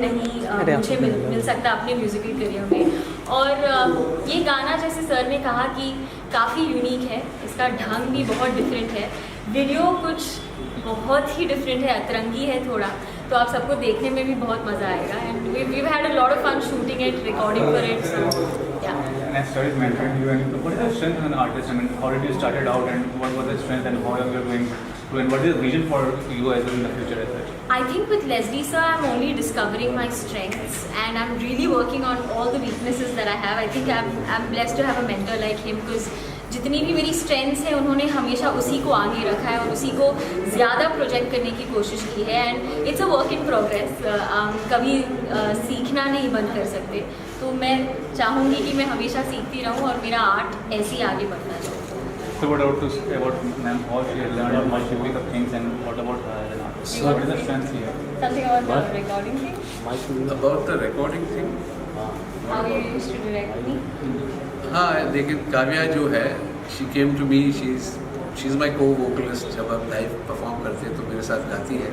नहीं मुझे मिल सकता अपने म्यूज़िकल करियर में। और ये गाना जैसे सर ने कहा कि काफ़ी यूनिक है, इसका ढंग भी बहुत डिफरेंट है, वीडियो कुछ बहुत ही डिफरेंट है, अतरंगी है थोड़ा, तो आप सबको देखने में भी बहुत मज़ा आएगा। And we had a lot of fun shooting it, recording for it, so yeah. And I started mentoring you, and what is the strength of an artist? I mean, how did you started out, and what was the strength, and how are you going to, and what is the vision for you as well in the future as such? I think with Leslie sir, I'm only discovering my strengths, and I'm really working on all the weaknesses that I have. I think I'm blessed to have a mentor like him, because जितनी भी मेरी strengths हैं उन्होंने हमेशा उसी को आगे रखा है और उसी को ज़्यादा प्रोजेक्ट करने की कोशिश की है। And it's a work in progress, कभी सीखना नहीं बंद कर सकते, तो मैं चाहूँगी कि मैं हमेशा सीखती रहूँ और मेरा आर्ट ऐसे ही आगे बढ़ना चाहिए। So what about ma'am, how she has learned how to pick up things, and what about her as an artist? So what is the strength here? Something about the recording thing? About the recording thing? How you used to direct me? हाँ, लेकिन काव्या जो है, she came to me, she's my co-vocalist। जब आप live perform करते हैं तो मेरे साथ गाती है।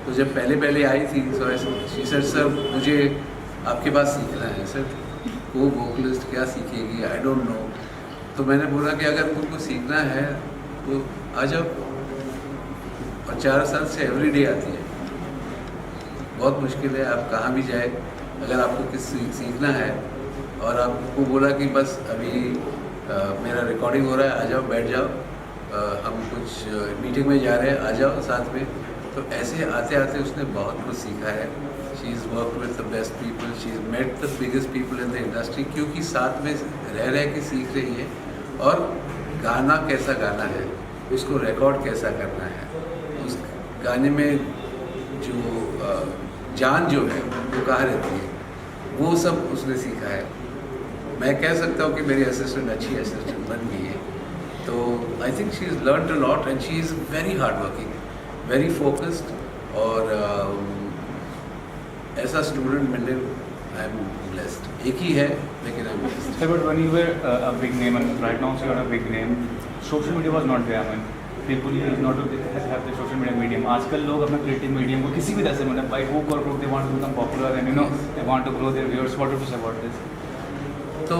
तो जब पहले आई थी, so she said, सर मुझे आपके पास सीखना है। सर co-vocalist क्या सीखेगी, I don't know। तो मैंने बोला कि अगर तुमको सीखना है तो आ जाओ। और 4 साल से एवरीडे आती है। बहुत मुश्किल है, आप कहाँ भी जाए, अगर आपको किस सीखना है और आपको बोला कि बस अभी मेरा रिकॉर्डिंग हो रहा है, आ जाओ, बैठ जाओ, हम कुछ मीटिंग में जा रहे हैं, आ जाओ साथ में। तो ऐसे आते आते उसने बहुत कुछ सीखा है। She is work with the best people, she is met the biggest people in the industry, क्योंकि साथ में रह के सीख रही है। और गाना कैसा गाना है, उसको रिकॉर्ड कैसा करना है, उस गाने में जो जान जो है वो कहाँ रहती है, वो सब उसने सीखा है। मैं कह सकता हूँ कि मेरी असिस्टेंट अच्छी असिस्टेंट बन गई है। तो I think she is learn a lot and she is very hard working, very focused. और ऐसा स्टूडेंट मिलने आई एम ब्लेस्ड। एक ही है लेकिन I am blessed. So, but when you were a big name, and right now you are a big name, social media was not there. I mean, people used not to have the social media medium. आजकल लोग अपना creative medium को किसी भी तरह से, मतलब by hook or crook, they want to become popular, and you know they want to grow their viewers. What would you say about this? तो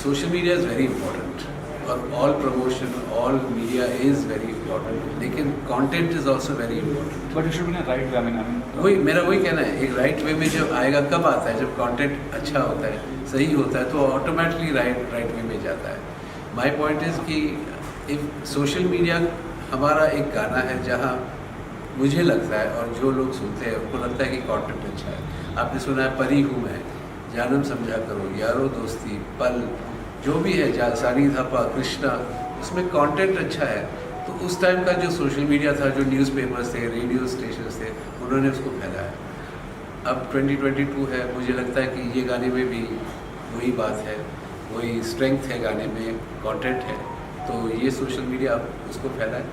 social media is very important, और all promotion, all media is very important, लेकिन content is also very important. But it should be in a right way. I mean, वही मेरा कहना है, एक right way में जब आएगा, कब आता है, जब कंटेंट अच्छा होता है, सही होता है, तो ऑटोमेटिकली राइट वे में जाता है। माय पॉइंट इज़ कि इफ सोशल मीडिया हमारा एक गाना है जहाँ मुझे लगता है और जो लोग सुनते हैं उनको लगता है कि कंटेंट अच्छा है। आपने सुना है परी हूँ मैं, जानम समझा करो, यारो दोस्ती, पल, जो भी है, सानी धापा, कृष्णा, उसमें कंटेंट अच्छा है। तो उस टाइम का जो सोशल मीडिया था, जो न्यूज़पेपर्स थे, रेडियो स्टेशंस थे, उन्होंने उसको फैलाया। अब 2022 है, मुझे लगता है कि ये गाने में भी वही बात है, वही स्ट्रेंथ है गाने में, कंटेंट है, तो ये सोशल मीडिया अब उसको फैलाए।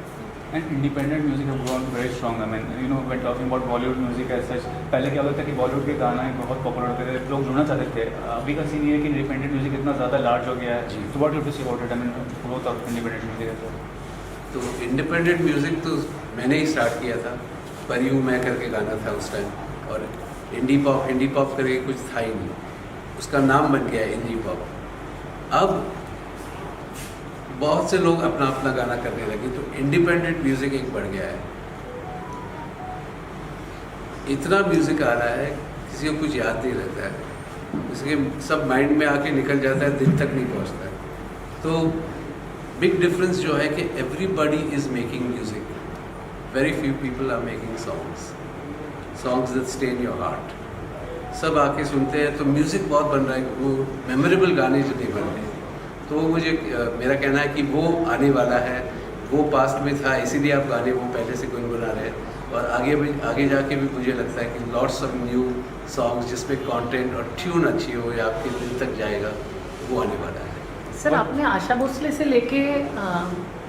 and independent music have grown very strong. I mean, you know, when talking about Bollywood music as such, पहले क्या होता था कि बॉलीवुड के गाना बहुत पॉपुलर होते थे, लोग जुड़ना चाहते थे। अभी का सीन ये है कि इंडिपेंडेंट म्यूजिक इतना ज़्यादा लार्ज हो गया है। So what do you say about it? I mean, growth of independent music as well. तो इंडिपेंडेंट म्यूज़िक तो मैंने ही स्टार्ट किया था, परी हूँ मैं करके गाना था उस टाइम, और इंडी पॉप करके कुछ था ही नहीं, उसका नाम बन गया इंडी पॉप। अब बहुत से लोग अपना अपना गाना करने लगे, तो इंडिपेंडेंट म्यूज़िक एक बढ़ गया है। इतना म्यूज़िक आ रहा है, किसी को कुछ याद नहीं रहता है, इसके सब माइंड में आके निकल जाता है, दिल तक नहीं पहुंचता है। तो बिग डिफरेंस जो है कि everybody is making music, very few people are making songs that stay in your heart. सब आके सुनते हैं, तो म्यूज़िक बहुत बन रहा है, वो मेमोरेबल गाने जो नहीं बन रहे। तो मुझे मेरा कहना है कि वो आने वाला है, वो पास्ट में था, इसीलिए आप गाने वो पहले से गुनगुना रहे हैं। और आगे जाके भी मुझे लगता है कि लॉट्स ऑफ न्यू सॉन्ग्स जिसमें कंटेंट और ट्यून अच्छी हो या आपके दिल तक जाएगा, वो आने वाला है। सर, आपने आशा भोसले से लेके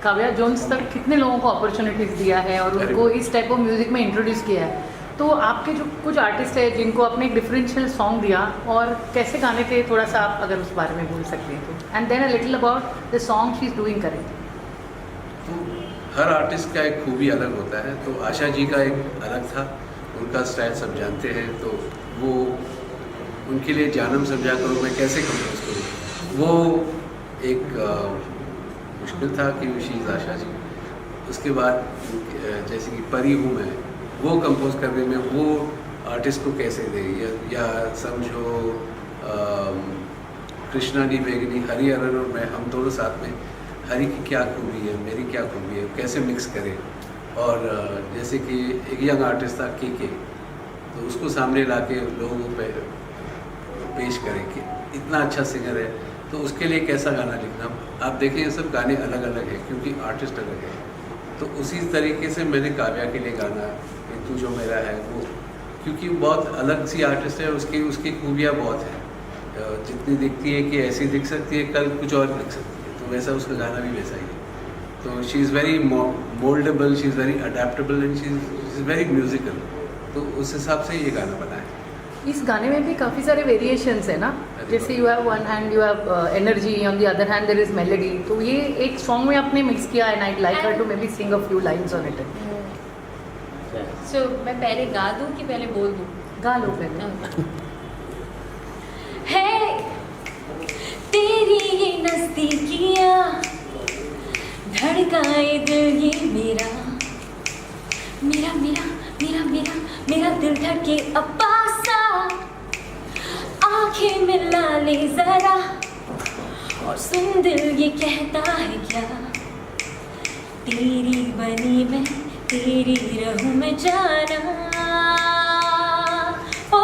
काव्या जोन्स तक कितने लोगों को अपॉर्चुनिटीज़ दिया है और उनको इस टाइप ऑफ म्यूज़िक में इंट्रोड्यूस किया है, तो आपके जो कुछ आर्टिस्ट है जिनको आपने एक डिफरेंशियल सॉन्ग दिया, और कैसे गाने थे, थोड़ा सा आप अगर उस बारे में बोल सकते हैं तो, and then a little about the song she is doing currently. तो हर आर्टिस्ट का एक खूबी अलग होता है, तो आशा जी का एक अलग था, उनका स्टाइल सब जानते हैं, तो वो उनके लिए जानम समझा करूँ मैं कैसे कंपोज करूँ, वो एक मुश्किल था कि शीज़ आशा जी। उसके बाद जैसे कि परी हूँ मैं, वो कंपोज करने में वो आर्टिस्ट को कैसे दे, या समझो कृष्णा डी बेगनी, हरी अरन और मैं, हम दोनों साथ में हरी की क्या खूबी है, मेरी क्या खूबी है, कैसे मिक्स करें। और जैसे कि एक यंग आर्टिस्ट था के, तो उसको सामने ला के लोगों पे पेश करें कि इतना अच्छा सिंगर है, तो उसके लिए कैसा गाना लिखना। आप देखें ये सब गाने अलग अलग हैं क्योंकि आर्टिस्ट अलग है। तो उसी तरीके से मैंने काव्या के लिए गाना तू जो मेरा है वो, क्योंकि बहुत अलग सी आर्टिस्ट है, उसकी खूबियाँ बहुत हैं, जितनी दिखती है कि ऐसी दिख सकती है, कल कुछ और दिख सकती है, तो वैसा उसका गाना भी वैसा ही है। तो she is very mouldable, she is very adaptable and she is very musical, तो उस हिसाब से ये गाना बना है। इस गाने में भी काफ़ी सारे वेरिएशंस है ना, जैसे you have one hand you have energy, on the other hand there is melody, तो ये एक सॉन्ग में आपने मिक्स किया है, and I like her to maybe sing a few lines on it. So मैं पहले गा दूँ कि पहले बोल दूँ? गा लो पहले। है तेरी ये नजदीकियाँ धड़काए दिल ये मेरा मेरा मेरा मेरा मेरा मेरा दिल धड़के अब पासा, आंखें मिला ले जरा और सुन दिल ये कहता है क्या, तेरी बनी मैं तेरी रहूं मैं जाना, ओ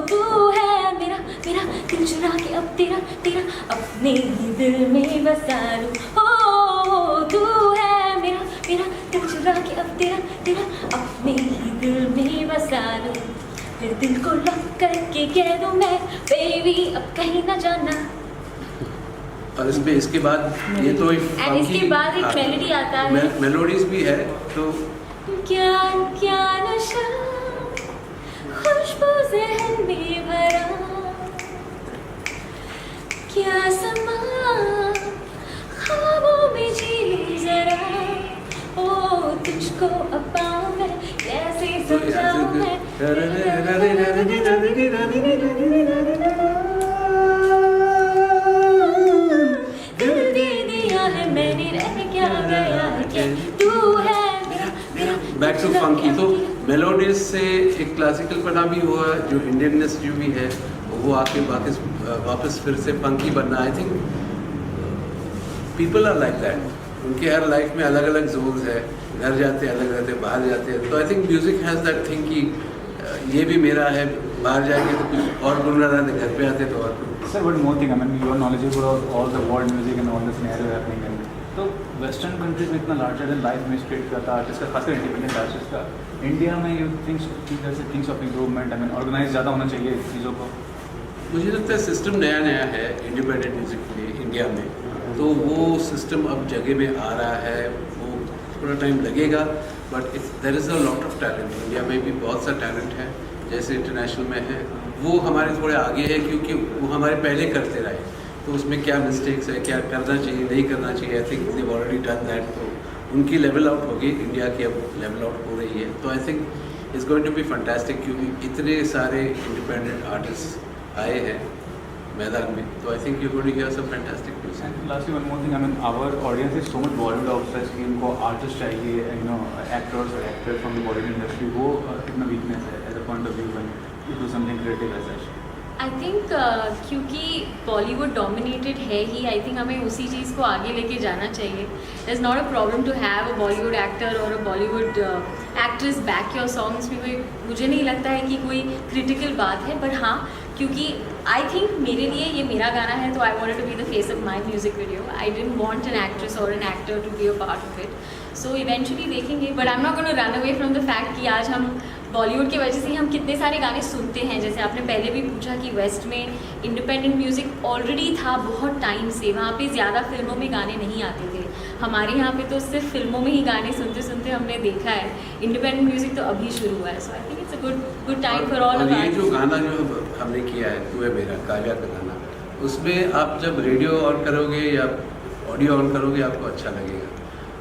तू है मेरा मेरा दिल चुरा के अब तेरा तेरा अपने ही दिल में बसा लूं, ओ तू है मेरा मेरा दिल चुरा के अब तेरा तेरा अपने ही दिल में बसा लूं, फिर दिल को लॉक करके कह दूं मैं बेबी अब कहीं ना जाना। और इसमें इसके बाद ये तो एंड इसके बाद एक मेलोडी आता है, मेलोडीज भी है, तो क्या क्या नशा खुशबू ज़हन में भरा, क्या समा ख्वाबों में जी जरा, ओ तुझको अब पाऊं मैं कैसे समझाऊं मैं, दिल दे दिया है मैंने रह क्या गया है क्या तू है मेरा मेरा। बैक टू फंकी, तो मेलोडीज से एक क्लासिकल पना भी हुआ, जो इंडियननेस जो भी है वो आके वापस फिर से फंकी बनना। I think people are like that, उनके हर लाइफ में अलग अलग जोन्स है, घर जाते अलग रहते, बाहर जाते हैं, तो I think music has that thing कि ये भी मेरा है, बाहर जाएंगे तो कुछ और गुन रहा था, घर पे आते तो और। Sir, one more thing. I mean, you are knowledgeable of all the world music and all the scenario happening in. तो वेस्टर्न कंट्रीज में इतना लार्जर देन लाइफ में स्ट्रेट करता आर्टिस्ट का, खासकर इंडिपेंडेंट आर्टिस्ट का, इंडिया में you thinks of improvement, I mean organize ज़्यादा होना चाहिए चीज़ों को। मुझे लगता है सिस्टम नया नया है इंडिपेंडेंट म्यूजिक के लिए इंडिया में, तो वो सिस्टम अब जगह में आ रहा है, वो थोड़ा टाइम लगेगा, but there is a lot of talent India में भी, बहुत सा टैलेंट है, जैसे इंटरनेशनल में है, वो हमारे थोड़े आगे है क्योंकि वो हमारे पहले करते रहे, तो उसमें क्या मिस्टेक्स है, क्या करना चाहिए, नहीं करना चाहिए, I think they already done that, तो उनकी लेवल आउट होगी, इंडिया की अब लेवल आउट हो रही है, तो I think it's going to be fantastic, क्योंकि इतने सारे इंडिपेंडेंट आर्टिस्ट आए हैं मैदान में, तो I think you going to hear some fantastic music. And lastly one more thing, I mean our audience is so much Bollywood obsessed कि उनको आर्टिस्ट चाहिए, यू नो एक्टर्स और actors from the Bollywood industry, वो कितना वीकनेस है as a point of view when you do something creative as such. I think क्योंकि Bollywood dominated है ही, I think हमें उसी चीज़ को आगे लेके जाना चाहिए। Is not a problem to have a Bollywood actor और a Bollywood actress back your songs में, कोई मुझे नहीं लगता है कि कोई क्रिटिकल बात है, बट हाँ क्योंकि आई थिंक मेरे लिए ये मेरा गाना है, तो I wanted to be the face of my music video, I didn't want an actress और an actor to be a part of it, so eventually देखेंगे, but I am not gonna run away from the fact कि आज हम बॉलीवुड की वजह से हम कितने सारे गाने सुनते हैं। जैसे आपने पहले भी पूछा कि वेस्ट में इंडिपेंडेंट म्यूज़िक ऑलरेडी था बहुत टाइम से, वहाँ पे ज़्यादा फिल्मों में गाने नहीं आते थे, हमारे यहाँ पे तो सिर्फ फिल्मों में ही गाने सुनते सुनते हमने देखा है, इंडिपेंडेंट म्यूज़िक तो अभी शुरू हुआ है, so I think it's a good time for all of ये जो गाना जो हमने किया है तू है मेरा, काव्या का गाना, उसमें आप जब रेडियो ऑन करोगे या ऑडियो ऑन करोगे आपको अच्छा लगेगा,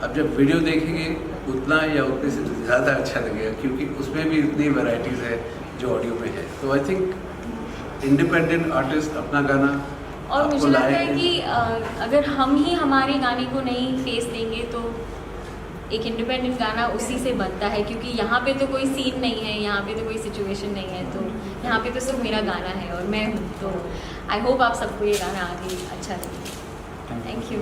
अब जब वीडियो देखेंगे उतना या उतने से ज़्यादा अच्छा लगेगा, क्योंकि उसमें भी इतनी वैरायटीज़ है जो ऑडियो में है। तो आई थिंक इंडिपेंडेंट आर्टिस्ट अपना गाना और मुझे लगता है कि अगर हम ही हमारे गाने को नहीं फेस देंगे तो एक इंडिपेंडेंट गाना उसी से बनता है, क्योंकि यहाँ पे तो कोई सीन नहीं है, यहाँ पे तो कोई सिचुएशन नहीं है, तो यहाँ पे तो सिर्फ मेरा गाना है और मैं हूँ। तो आई होप आप सबको ये गाना आगे अच्छा लगे। Thank you.